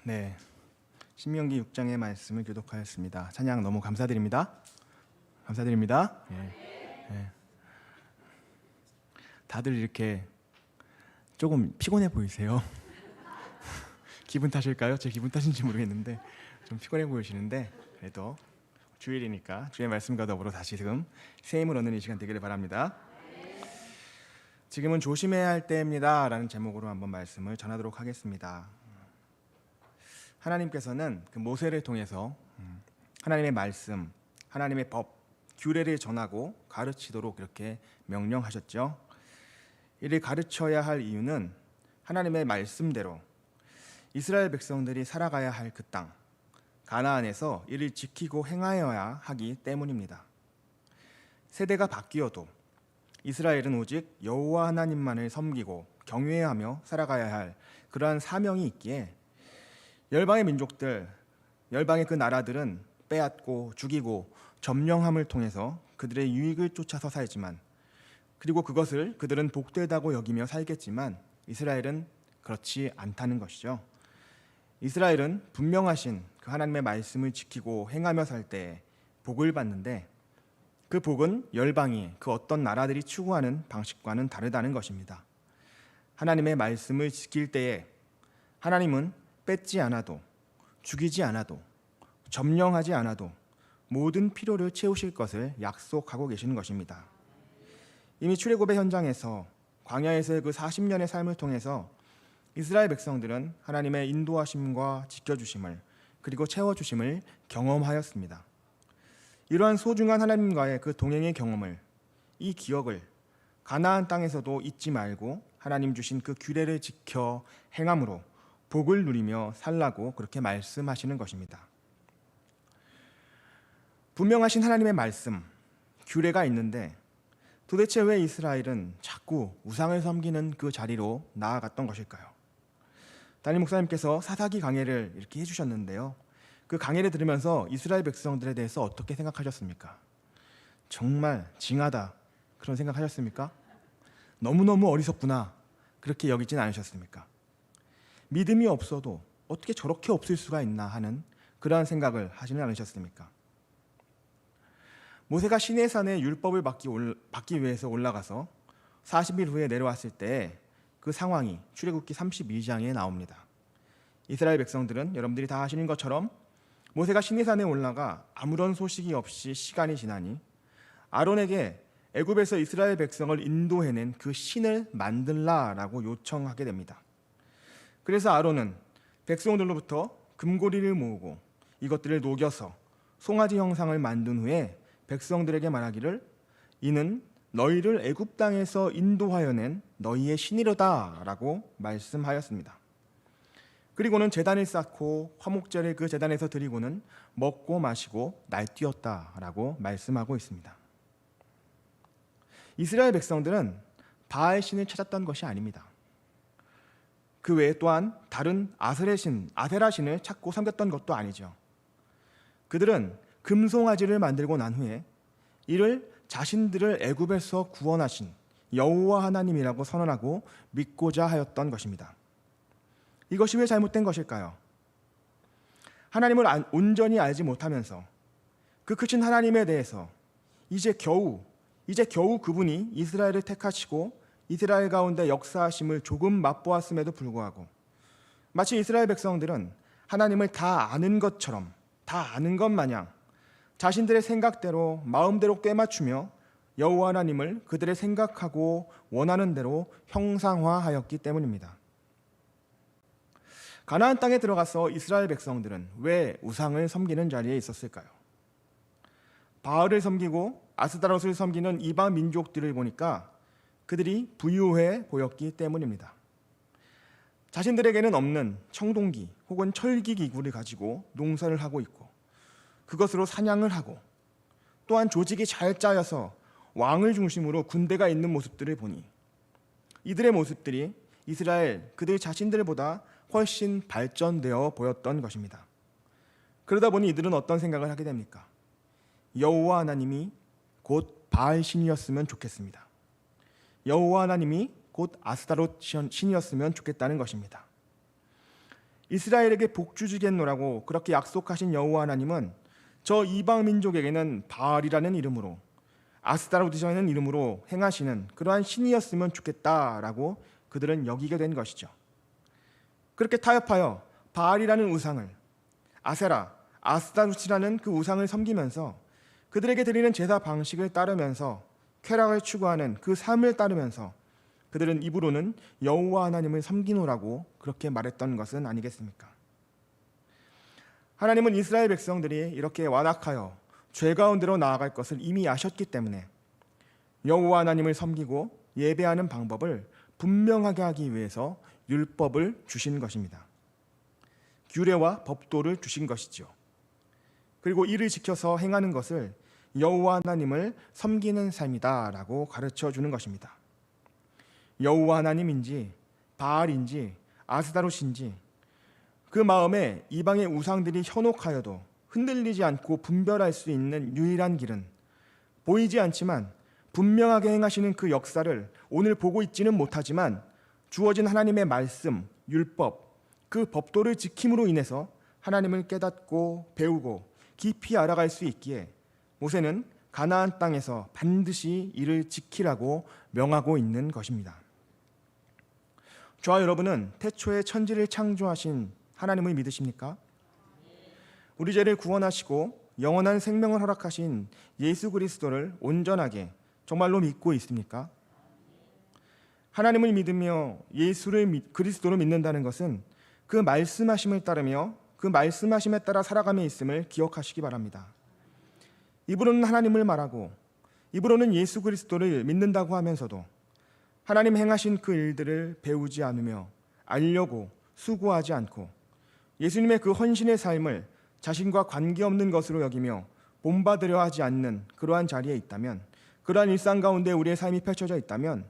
네, 신명기 6장의 말씀을 교독하였습니다. 찬양 너무 감사드립니다. 감사드립니다. 예. 다들 이렇게 조금 피곤해 보이세요. 기분 탓일까요? 제 기분 탓인지 모르겠는데 좀 피곤해 보이시는데 그래도 주일이니까 주의 말씀과 더불어 다시금 새 힘을 얻는 이 시간 되기를 바랍니다. 지금은 조심해야 할 때입니다 라는 제목으로 한번 말씀을 전하도록 하겠습니다. 하나님께서는 그 모세를 통해서 하나님의 말씀, 하나님의 법, 규례를 전하고 가르치도록 그렇게 명령하셨죠. 이를 가르쳐야 할 이유는 하나님의 말씀대로 이스라엘 백성들이 살아가야 할 그 땅, 가나안에서 이를 지키고 행하여야 하기 때문입니다. 세대가 바뀌어도 이스라엘은 오직 여호와 하나님만을 섬기고 경외하며 살아가야 할 그러한 사명이 있기에 열방의 민족들, 열방의 그 나라들은 빼앗고 죽이고 점령함을 통해서 그들의 유익을 쫓아서 살지만, 그리고 그것을 그들은 복되다고 여기며 살겠지만 이스라엘은 그렇지 않다는 것이죠. 이스라엘은 분명하신 그 하나님의 말씀을 지키고 행하며 살 때 복을 받는데, 그 복은 열방이 그 어떤 나라들이 추구하는 방식과는 다르다는 것입니다. 하나님의 말씀을 지킬 때에 하나님은 뺏지 않아도, 죽이지 않아도, 점령하지 않아도 모든 필요를 채우실 것을 약속하고 계시는 것입니다. 이미 출애굽의 현장에서 광야에서의 그 40년의 삶을 통해서 이스라엘 백성들은 하나님의 인도하심과 지켜주심을, 그리고 채워주심을 경험하였습니다. 이러한 소중한 하나님과의 그 동행의 경험을, 이 기억을 가나안 땅에서도 잊지 말고 하나님 주신 그 규례를 지켜 행함으로 복을 누리며 살라고 그렇게 말씀하시는 것입니다. 분명하신 하나님의 말씀, 규례가 있는데 도대체 왜 이스라엘은 자꾸 우상을 섬기는 그 자리로 나아갔던 것일까요? 담임 목사님께서 사사기 강해를 이렇게 해주셨는데요. 그 강해를 들으면서 이스라엘 백성들에 대해서 어떻게 생각하셨습니까? 정말 징하다, 그런 생각하셨습니까? 너무너무 어리석구나, 그렇게 여기진 않으셨습니까? 믿음이 없어도 어떻게 저렇게 없을 수가 있나 하는 그러한 생각을 하시는 않으셨습니까? 모세가 시내산에 율법을 받기 위해서 올라가서 40일 후에 내려왔을 때 그 상황이 출애굽기 32장에 나옵니다. 이스라엘 백성들은 여러분들이 다 아시는 것처럼 모세가 시내산에 올라가 아무런 소식이 없이 시간이 지나니 아론에게 애굽에서 이스라엘 백성을 인도해낸 그 신을 만들라라고 요청하게 됩니다. 그래서 아론은 백성들로부터 금고리를 모으고 이것들을 녹여서 송아지 형상을 만든 후에 백성들에게 말하기를, 이는 너희를 애굽 땅에서 인도하여 낸 너희의 신이로다라고 말씀하였습니다. 그리고는 제단을 쌓고 화목제를 그 제단에서 드리고는 먹고 마시고 날뛰었다라고 말씀하고 있습니다. 이스라엘 백성들은 바알 신을 찾았던 것이 아닙니다. 그 외에 또한 다른 아세라 신을 찾고 섬겼던 것도 아니죠. 그들은 금송아지를 만들고 난 후에 이를 자신들을 애굽에서 구원하신 여호와 하나님이라고 선언하고 믿고자 하였던 것입니다. 이것이 왜 잘못된 것일까요? 하나님을 온전히 알지 못하면서 그 크신 하나님에 대해서 이제 겨우 그분이 이스라엘을 택하시고 이스라엘 가운데 역사하심을 조금 맛보았음에도 불구하고 마치 이스라엘 백성들은 하나님을 다 아는 것처럼, 다 아는 것 마냥 자신들의 생각대로 마음대로 꿰맞추며 여호와 하나님을 그들의 생각하고 원하는 대로 형상화하였기 때문입니다. 가나안 땅에 들어가서 이스라엘 백성들은 왜 우상을 섬기는 자리에 있었을까요? 바알을 섬기고 아스다롯을 섬기는 이방 민족들을 보니까 그들이 부유해 보였기 때문입니다. 자신들에게는 없는 청동기 혹은 철기 기구를 가지고 농사를 하고 있고 그것으로 사냥을 하고 또한 조직이 잘 짜여서 왕을 중심으로 군대가 있는 모습들을 보니 이들의 모습들이 이스라엘 그들 자신들보다 훨씬 발전되어 보였던 것입니다. 그러다 보니 이들은 어떤 생각을 하게 됩니까? 여호와 하나님이 곧 바알 신이었으면 좋겠습니다. 여호와 하나님이 곧 아스타롯 신이었으면 좋겠다는 것입니다. 이스라엘에게 복 주시겠노라고 그렇게 약속하신 여호와 하나님은 저 이방 민족에게는 바알이라는 이름으로 아스타로트라는 이름으로 행하시는 그러한 신이었으면 좋겠다라고 그들은 여기게 된 것이죠. 그렇게 타협하여 바알이라는 우상을, 아세라, 아스타로트라는 그 우상을 섬기면서 그들에게 드리는 제사 방식을 따르면서 쾌락을 추구하는 그 삶을 따르면서 그들은 입으로는 여호와 하나님을 섬기노라고 그렇게 말했던 것은 아니겠습니까? 하나님은 이스라엘 백성들이 이렇게 완악하여 죄 가운데로 나아갈 것을 이미 아셨기 때문에 여호와 하나님을 섬기고 예배하는 방법을 분명하게 하기 위해서 율법을 주신 것입니다. 규례와 법도를 주신 것이죠. 그리고 이를 지켜서 행하는 것을 여호와 하나님을 섬기는 삶이다라고 가르쳐 주는 것입니다. 여호와 하나님인지 바알인지 아스다롯인지 그 마음에 이방의 우상들이 현혹하여도 흔들리지 않고 분별할 수 있는 유일한 길은 보이지 않지만 분명하게 행하시는 그 역사를 오늘 보고 있지는 못하지만 주어진 하나님의 말씀, 율법, 그 법도를 지킴으로 인해서 하나님을 깨닫고 배우고 깊이 알아갈 수 있기에 모세는 가나안 땅에서 반드시 이를 지키라고 명하고 있는 것입니다. 저와 여러분은 태초에 천지를 창조하신 하나님을 믿으십니까? 우리 죄를 구원하시고 영원한 생명을 허락하신 예수 그리스도를 온전하게 정말로 믿고 있습니까? 하나님을 믿으며 그리스도를 믿는다는 것은 그 말씀하심을 따르며 그 말씀하심에 따라 살아감에 있음을 기억하시기 바랍니다. 입으로는 하나님을 말하고 입으로는 예수 그리스도를 믿는다고 하면서도 하나님 행하신 그 일들을 배우지 않으며 알려고 수고하지 않고 예수님의 그 헌신의 삶을 자신과 관계없는 것으로 여기며 본받으려 하지 않는 그러한 자리에 있다면, 그러한 일상 가운데 우리의 삶이 펼쳐져 있다면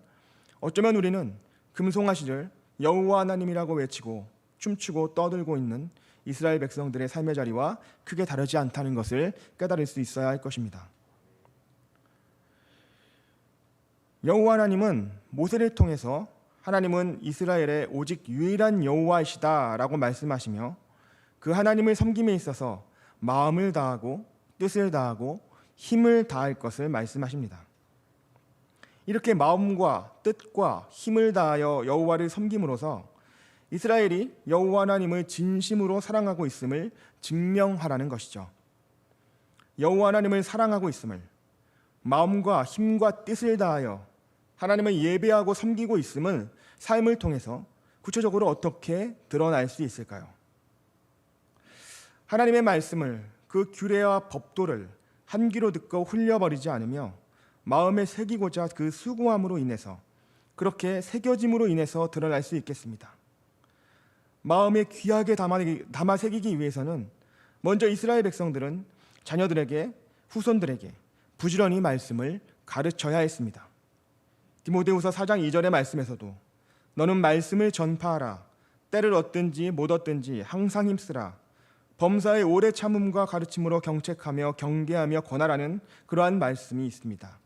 어쩌면 우리는 금송아지를 여호와 하나님이라고 외치고 춤추고 떠들고 있는 이스라엘 백성들의 삶의 자리와 크게 다르지 않다는 것을 깨달을 수 있어야 할 것입니다. 여호와 하나님은 모세를 통해서 하나님은 이스라엘의 오직 유일한 여호와이시다라고 말씀하시며 그 하나님을 섬김에 있어서 마음을 다하고 뜻을 다하고 힘을 다할 것을 말씀하십니다. 이렇게 마음과 뜻과 힘을 다하여 여호와를 섬김으로써 이스라엘이 여호와 하나님을 진심으로 사랑하고 있음을 증명하라는 것이죠. 여호와 하나님을 사랑하고 있음을, 마음과 힘과 뜻을 다하여 하나님을 예배하고 섬기고 있음을 삶을 통해서 구체적으로 어떻게 드러날 수 있을까요? 하나님의 말씀을, 그 규례와 법도를 한 귀로 듣고 흘려버리지 않으며 마음에 새기고자 그 수고함으로 인해서, 그렇게 새겨짐으로 인해서 드러날 수 있겠습니다. 마음에 귀하게 담아 새기기 위해서는 먼저 이스라엘 백성들은 자녀들에게, 후손들에게 부지런히 말씀을 가르쳐야 했습니다. 디모데후서 4장 2절의 말씀에서도 너는 말씀을 전파하라. 때를 얻든지 못 얻든지 항상 힘쓰라. 범사의 오래 참음과 가르침으로 경책하며 경계하며 권하라는 그러한 말씀이 있습니다.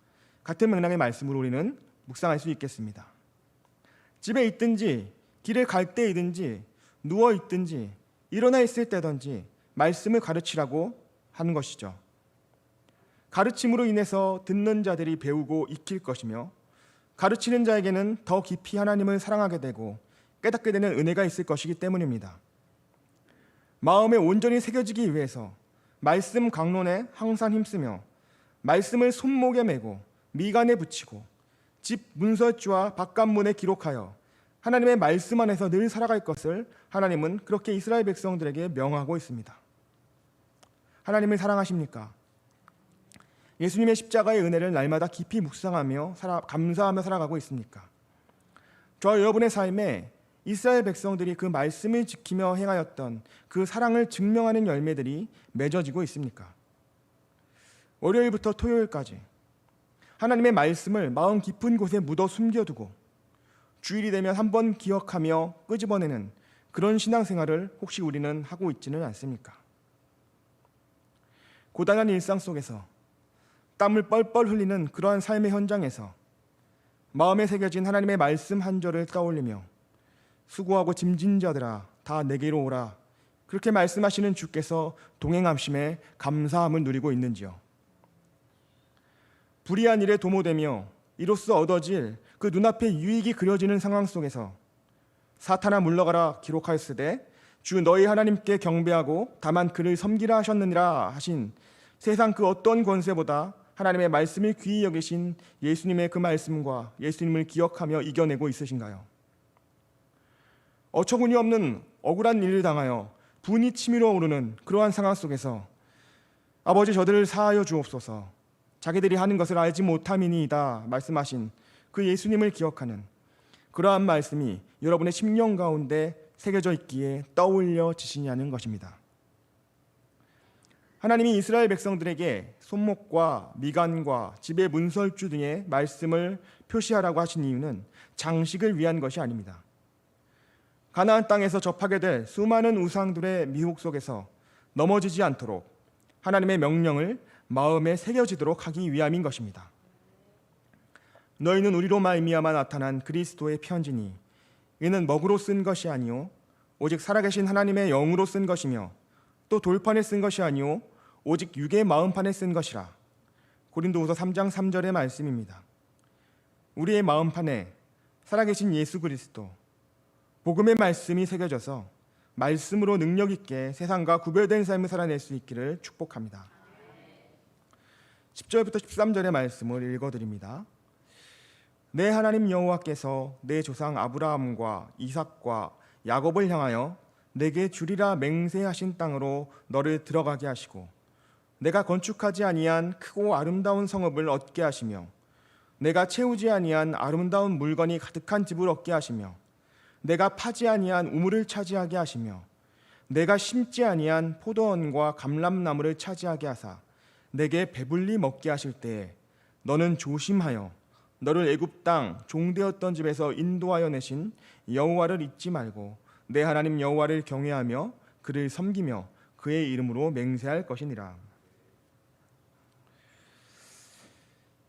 같은 맥락의 말씀으로 우리는 묵상할 수 있겠습니다. 집에 있든지 길을 갈 때이든지 누워 있든지 일어나 있을 때든지 말씀을 가르치라고 하는 것이죠. 가르침으로 인해서 듣는 자들이 배우고 익힐 것이며 가르치는 자에게는 더 깊이 하나님을 사랑하게 되고 깨닫게 되는 은혜가 있을 것이기 때문입니다. 마음에 온전히 새겨지기 위해서 말씀 강론에 항상 힘쓰며 말씀을 손목에 메고 미간에 붙이고 집 문설주와 바깥문에 기록하여 하나님의 말씀 안에서 늘 살아갈 것을 하나님은 그렇게 이스라엘 백성들에게 명하고 있습니다. 하나님을 사랑하십니까? 예수님의 십자가의 은혜를 날마다 깊이 묵상하며 감사하며 살아가고 있습니까? 저와 여러분의 삶에 이스라엘 백성들이 그 말씀을 지키며 행하였던 그 사랑을 증명하는 열매들이 맺어지고 있습니까? 월요일부터 토요일까지 하나님의 말씀을 마음 깊은 곳에 묻어 숨겨두고 주일이 되면 한번 기억하며 끄집어내는 그런 신앙생활을 혹시 우리는 하고 있지는 않습니까? 고단한 일상 속에서 땀을 뻘뻘 흘리는 그러한 삶의 현장에서 마음에 새겨진 하나님의 말씀 한 절을 떠올리며 수고하고 짐진 자들아 다 내게로 오라. 그렇게 말씀하시는 주께서 동행하심에 감사함을 누리고 있는지요. 불의한 일에 도모되며 이로써 얻어질 그 눈앞에 유익이 그려지는 상황 속에서 사탄아 물러가라 기록하였으되 주 너희 하나님께 경배하고 다만 그를 섬기라 하셨느니라 하신 세상 그 어떤 권세보다 하나님의 말씀을 귀히 여기신 예수님의 그 말씀과 예수님을 기억하며 이겨내고 있으신가요? 어처구니 없는 억울한 일을 당하여 분이 치밀어 오르는 그러한 상황 속에서 아버지 저들을 사하여 주옵소서, 자기들이 하는 것을 알지 못함이니이다 말씀하신 그 예수님을 기억하는 그러한 말씀이 여러분의 심령 가운데 새겨져 있기에 떠올려지시냐는 것입니다. 하나님이 이스라엘 백성들에게 손목과 미간과 집의 문설주 등의 말씀을 표시하라고 하신 이유는 장식을 위한 것이 아닙니다. 가나안 땅에서 접하게 될 수많은 우상들의 미혹 속에서 넘어지지 않도록 하나님의 명령을 마음에 새겨지도록 하기 위함인 것입니다. 너희는 우리로 말미암아 나타난 그리스도의 편지니 이는 먹으로 쓴 것이 아니요 오직 살아계신 하나님의 영으로 쓴 것이며 또 돌판에 쓴 것이 아니요 오직 육의 마음판에 쓴 것이라. 고린도후서 3장 3절의 말씀입니다. 우리의 마음판에 살아계신 예수 그리스도 복음의 말씀이 새겨져서 말씀으로 능력 있게 세상과 구별된 삶을 살아낼 수 있기를 축복합니다. 10절부터 13절의 말씀을 읽어드립니다. 내 하나님 여호와께서 내 조상 아브라함과 이삭과 야곱을 향하여 내게 주리라 맹세하신 땅으로 너를 들어가게 하시고 내가 건축하지 아니한 크고 아름다운 성읍을 얻게 하시며 내가 채우지 아니한 아름다운 물건이 가득한 집을 얻게 하시며 내가 파지 아니한 우물을 차지하게 하시며 내가 심지 아니한 포도원과 감람나무를 차지하게 하사 내게 배불리 먹게 하실 때에 너는 조심하여 너를 애굽 땅 종되었던 집에서 인도하여 내신 여호와를 잊지 말고 내 하나님 여호와를 경외하며 그를 섬기며 그의 이름으로 맹세할 것이니라.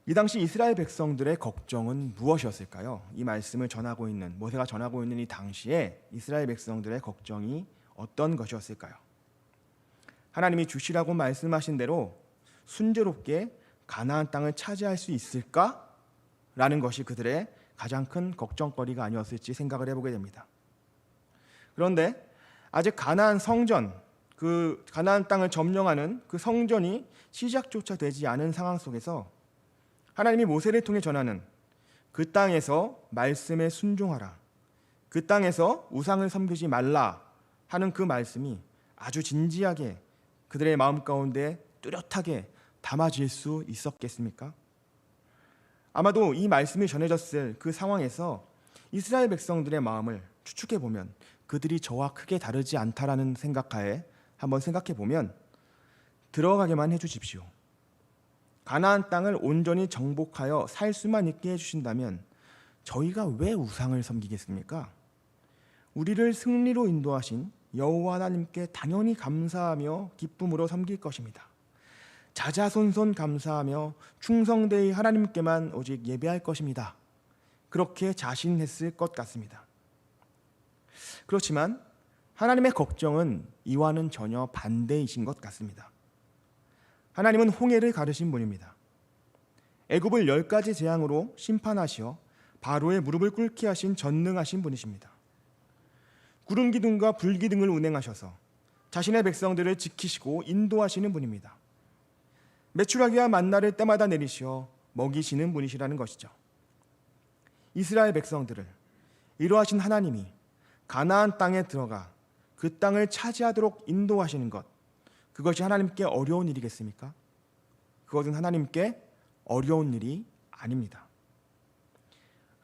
이 당시 이스라엘 백성들의 걱정은 무엇이었을까요? 이 말씀을 전하고 있는 모세가 전하고 있는 이 당시에 이스라엘 백성들의 걱정이 어떤 것이었을까요? 하나님이 주시라고 말씀하신 대로 순조롭게 가나안 땅을 차지할 수 있을까? 라는 것이 그들의 가장 큰 걱정거리가 아니었을지 생각을 해보게 됩니다. 그런데 아직 가나안 성전, 그 가나안 땅을 점령하는 그 성전이 시작조차 되지 않은 상황 속에서 하나님이 모세를 통해 전하는 그 땅에서 말씀에 순종하라, 그 땅에서 우상을 섬기지 말라 하는 그 말씀이 아주 진지하게 그들의 마음 가운데 뚜렷하게 담아질 수 있었겠습니까? 아마도 이 말씀이 전해졌을 그 상황에서 이스라엘 백성들의 마음을 추측해 보면 그들이 저와 크게 다르지 않다라는 생각하에 한번 생각해 보면 들어가게만 해주십시오. 가나안 땅을 온전히 정복하여 살 수만 있게 해주신다면 저희가 왜 우상을 섬기겠습니까? 우리를 승리로 인도하신 여호와 하나님께 당연히 감사하며 기쁨으로 섬길 것입니다. 자자손손 감사하며 충성되이 하나님께만 오직 예배할 것입니다. 그렇게 자신했을 것 같습니다. 그렇지만 하나님의 걱정은 이와는 전혀 반대이신 것 같습니다. 하나님은 홍해를 가르신 분입니다. 애굽을 10가지 재앙으로 심판하시어 바로의 무릎을 꿇게 하신 전능하신 분이십니다. 구름 기둥과 불 기둥을 운행하셔서 자신의 백성들을 지키시고 인도하시는 분입니다. 메추라기와 만나를 때마다 내리시어 먹이시는 분이시라는 것이죠. 이스라엘 백성들을 이러하신 하나님이 가나안 땅에 들어가 그 땅을 차지하도록 인도하시는 것, 그것이 하나님께 어려운 일이겠습니까? 그것은 하나님께 어려운 일이 아닙니다.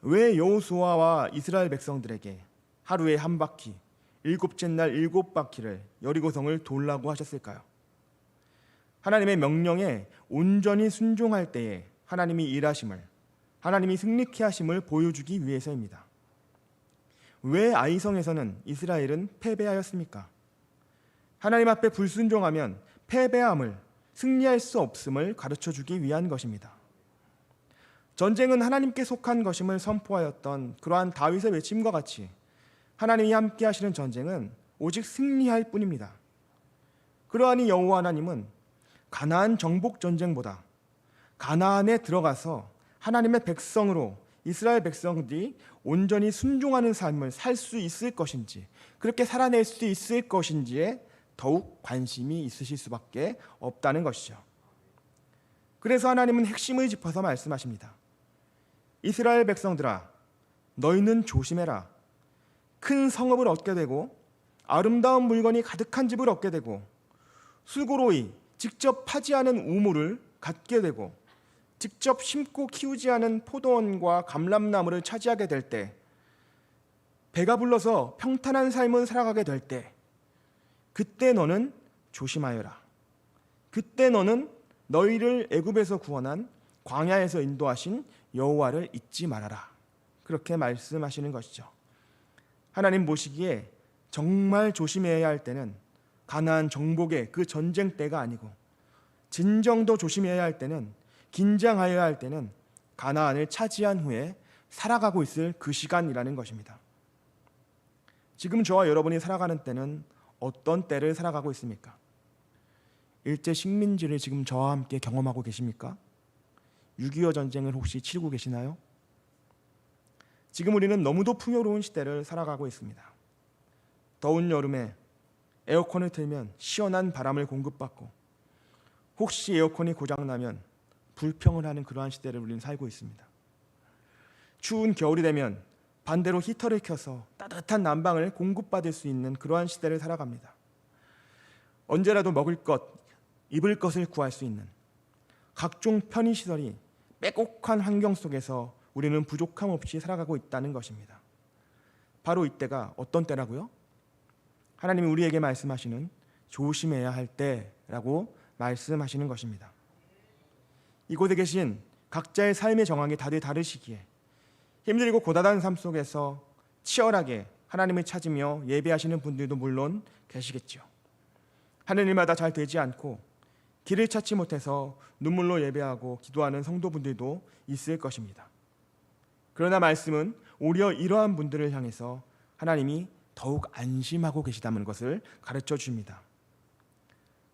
왜 여호수아와 이스라엘 백성들에게 하루에 한 바퀴, 일곱째 날 7바퀴를 여리고성을 돌라고 하셨을까요? 하나님의 명령에 온전히 순종할 때에 하나님이 일하심을, 하나님이 승리케 하심을 보여주기 위해서입니다. 왜 아이성에서는 이스라엘은 패배하였습니까? 하나님 앞에 불순종하면 패배함을, 승리할 수 없음을 가르쳐주기 위한 것입니다. 전쟁은 하나님께 속한 것임을 선포하였던 그러한 다윗의 외침과 같이 하나님이 함께 하시는 전쟁은 오직 승리할 뿐입니다. 그러하니 여호와 하나님은 가나안 정복 전쟁보다 가나안에 들어가서 하나님의 백성으로 이스라엘 백성들이 온전히 순종하는 삶을 살 수 있을 것인지, 그렇게 살아낼 수 있을 것인지에 더욱 관심이 있으실 수밖에 없다는 것이죠. 그래서 하나님은 핵심을 짚어서 말씀하십니다. 이스라엘 백성들아, 너희는 조심해라. 큰 성읍을 얻게 되고 아름다운 물건이 가득한 집을 얻게 되고 술고로이, 직접 파지 않은 우물을 갖게 되고 직접 심고 키우지 않은 포도원과 감람나무를 차지하게 될 때, 배가 불러서 평탄한 삶을 살아가게 될 때, 그때 너는 조심하여라. 그때 너는 너희를 애굽에서 구원한 광야에서 인도하신 여호와를 잊지 말아라. 그렇게 말씀하시는 것이죠. 하나님 보시기에 정말 조심해야 할 때는 가나안 정복의 그 전쟁 때가 아니고, 진정도 조심해야 할 때는, 긴장하여야 할 때는 가나안을 차지한 후에 살아가고 있을 그 시간이라는 것입니다. 지금 저와 여러분이 살아가는 때는 어떤 때를 살아가고 있습니까? 일제 식민지를 지금 저와 함께 경험하고 계십니까? 6.25 전쟁을 혹시 치르고 계시나요? 지금 우리는 너무도 풍요로운 시대를 살아가고 있습니다. 더운 여름에 에어컨을 틀면 시원한 바람을 공급받고, 혹시 에어컨이 고장나면 불평을 하는 그러한 시대를 우리는 살고 있습니다. 추운 겨울이 되면 반대로 히터를 켜서 따뜻한 난방을 공급받을 수 있는 그러한 시대를 살아갑니다. 언제라도 먹을 것, 입을 것을 구할 수 있는 각종 편의시설이 빼곡한 환경 속에서 우리는 부족함 없이 살아가고 있다는 것입니다. 바로 이때가 어떤 때라고요? 하나님이 우리에게 말씀하시는 조심해야 할 때라고 말씀하시는 것입니다. 이곳에 계신 각자의 삶의 정황이 다들 다르시기에 힘들고 고단한 삶 속에서 치열하게 하나님을 찾으며 예배하시는 분들도 물론 계시겠죠. 하는 일마다 잘 되지 않고 길을 찾지 못해서 눈물로 예배하고 기도하는 성도분들도 있을 것입니다. 그러나 말씀은 오히려 이러한 분들을 향해서 하나님이 더욱 안심하고 계시다는 것을 가르쳐 줍니다.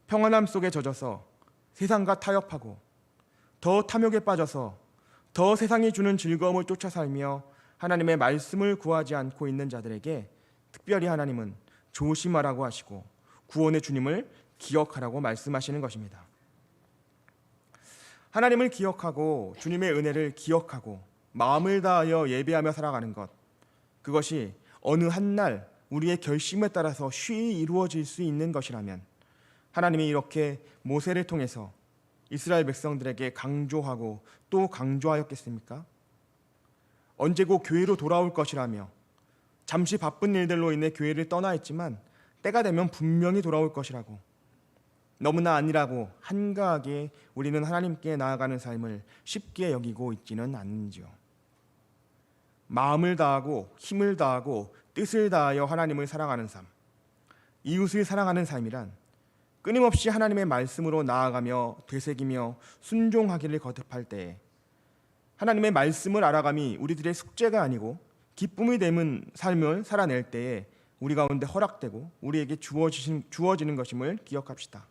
평안함 속에 젖어서 세상과 타협하고 더 탐욕에 빠져서 더 세상이 주는 즐거움을 쫓아 살며 하나님의 말씀을 구하지 않고 있는 자들에게 특별히 하나님은 조심하라고 하시고 구원의 주님을 기억하라고 말씀하시는 것입니다. 하나님을 기억하고 주님의 은혜를 기억하고 마음을 다하여 예배하며 살아가는 것, 그것이 어느 한 날 우리의 결심에 따라서 쉬이 이루어질 수 있는 것이라면 하나님이 이렇게 모세를 통해서 이스라엘 백성들에게 강조하고 또 강조하였겠습니까? 언제고 교회로 돌아올 것이라며 잠시 바쁜 일들로 인해 교회를 떠나 있지만 때가 되면 분명히 돌아올 것이라고, 너무나 아니라고 한가하게 우리는 하나님께 나아가는 삶을 쉽게 여기고 있지는 않는지요. 마음을 다하고 힘을 다하고 뜻을 다하여 하나님을 사랑하는 삶, 이웃을 사랑하는 삶이란 끊임없이 하나님의 말씀으로 나아가며 되새기며 순종하기를 거듭할 때에 하나님의 말씀을 알아감이 우리들의 숙제가 아니고 기쁨이 되는 삶을 살아낼 때에 우리 가운데 허락되고 우리에게 주어지는 것임을 기억합시다.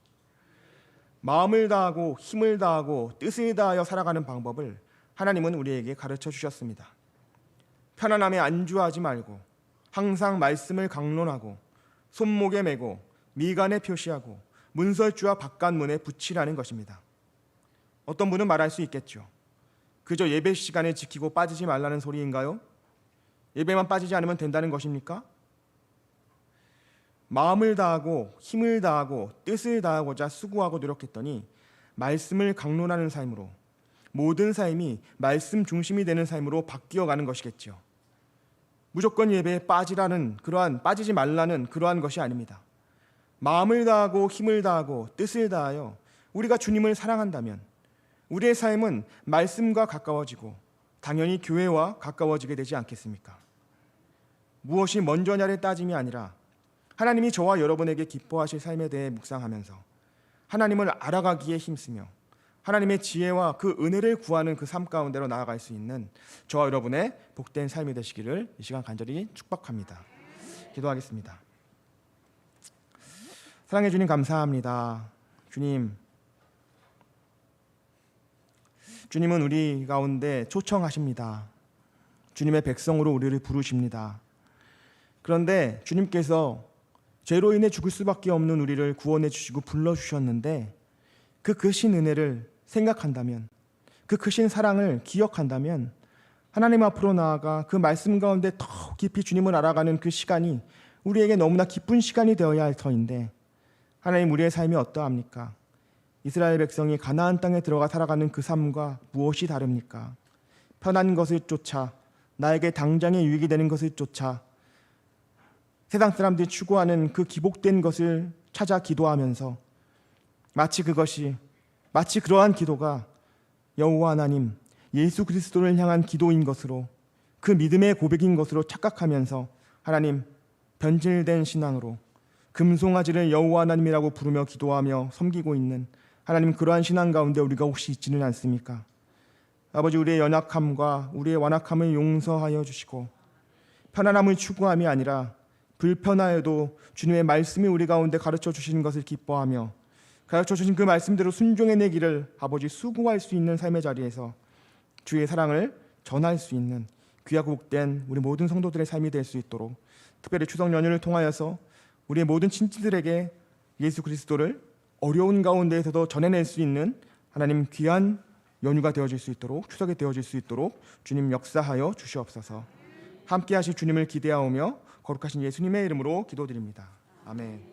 마음을 다하고 힘을 다하고 뜻을 다하여 살아가는 방법을 하나님은 우리에게 가르쳐 주셨습니다. 편안함에 안주하지 말고 항상 말씀을 강론하고 손목에 메고 미간에 표시하고 문설주와 바깥문에 붙이라는 것입니다. 어떤 분은 말할 수 있겠죠. 그저 예배 시간을 지키고 빠지지 말라는 소리인가요? 예배만 빠지지 않으면 된다는 것입니까? 마음을 다하고 힘을 다하고 뜻을 다하고자 수고하고 노력했더니 말씀을 강론하는 삶으로, 모든 삶이 말씀 중심이 되는 삶으로 바뀌어가는 것이겠죠. 무조건 예배에 빠지지 말라는 그러한 것이 아닙니다. 마음을 다하고 힘을 다하고 뜻을 다하여 우리가 주님을 사랑한다면 우리의 삶은 말씀과 가까워지고 당연히 교회와 가까워지게 되지 않겠습니까? 무엇이 먼저냐를 따짐이 아니라 하나님이 저와 여러분에게 기뻐하실 삶에 대해 묵상하면서 하나님을 알아가기에 힘쓰며 하나님의 지혜와 그 은혜를 구하는 그 삶 가운데로 나아갈 수 있는 저와 여러분의 복된 삶이 되시기를 이 시간 간절히 축복합니다. 기도하겠습니다. 사랑해 주님 감사합니다. 주님은 우리 가운데 초청하십니다. 주님의 백성으로 우리를 부르십니다. 그런데 주님께서 죄로 인해 죽을 수밖에 없는 우리를 구원해 주시고 불러주셨는데 그 크신 은혜를 생각한다면, 그 크신 사랑을 기억한다면 하나님 앞으로 나아가 그 말씀 가운데 더 깊이 주님을 알아가는 그 시간이 우리에게 너무나 기쁜 시간이 되어야 할 터인데, 하나님, 우리의 삶이 어떠합니까? 이스라엘 백성이 가나안 땅에 들어가 살아가는 그 삶과 무엇이 다릅니까? 편한 것을 쫓아, 나에게 당장의 유익이 되는 것을 쫓아 세상 사람들이 추구하는 그 기복된 것을 찾아 기도하면서 마치 그러한 기도가 여호와 하나님, 예수 그리스도를 향한 기도인 것으로, 그 믿음의 고백인 것으로 착각하면서 하나님, 변질된 신앙으로 금송아지를 여호와 하나님이라고 부르며 기도하며 섬기고 있는 하나님, 그러한 신앙 가운데 우리가 혹시 있지는 않습니까? 아버지, 우리의 연약함과 우리의 완악함을 용서하여 주시고 편안함을 추구함이 아니라 불편하여도 주님의 말씀이 우리 가운데 가르쳐 주시는 것을 기뻐하며 가르쳐 주신 그 말씀대로 순종해내기를 아버지 수고할 수 있는 삶의 자리에서 주의 사랑을 전할 수 있는 귀하고 복된 우리 모든 성도들의 삶이 될 수 있도록, 특별히 추석 연휴를 통하여서 우리의 모든 친지들에게 예수 그리스도를 어려운 가운데에서도 전해낼 수 있는 하나님 귀한 연휴가 되어질 수 있도록, 추석이 되어질 수 있도록 주님 역사하여 주시옵소서. 함께 하실 주님을 기대하오며 거룩하신 예수님의 이름으로 기도드립니다. 아멘.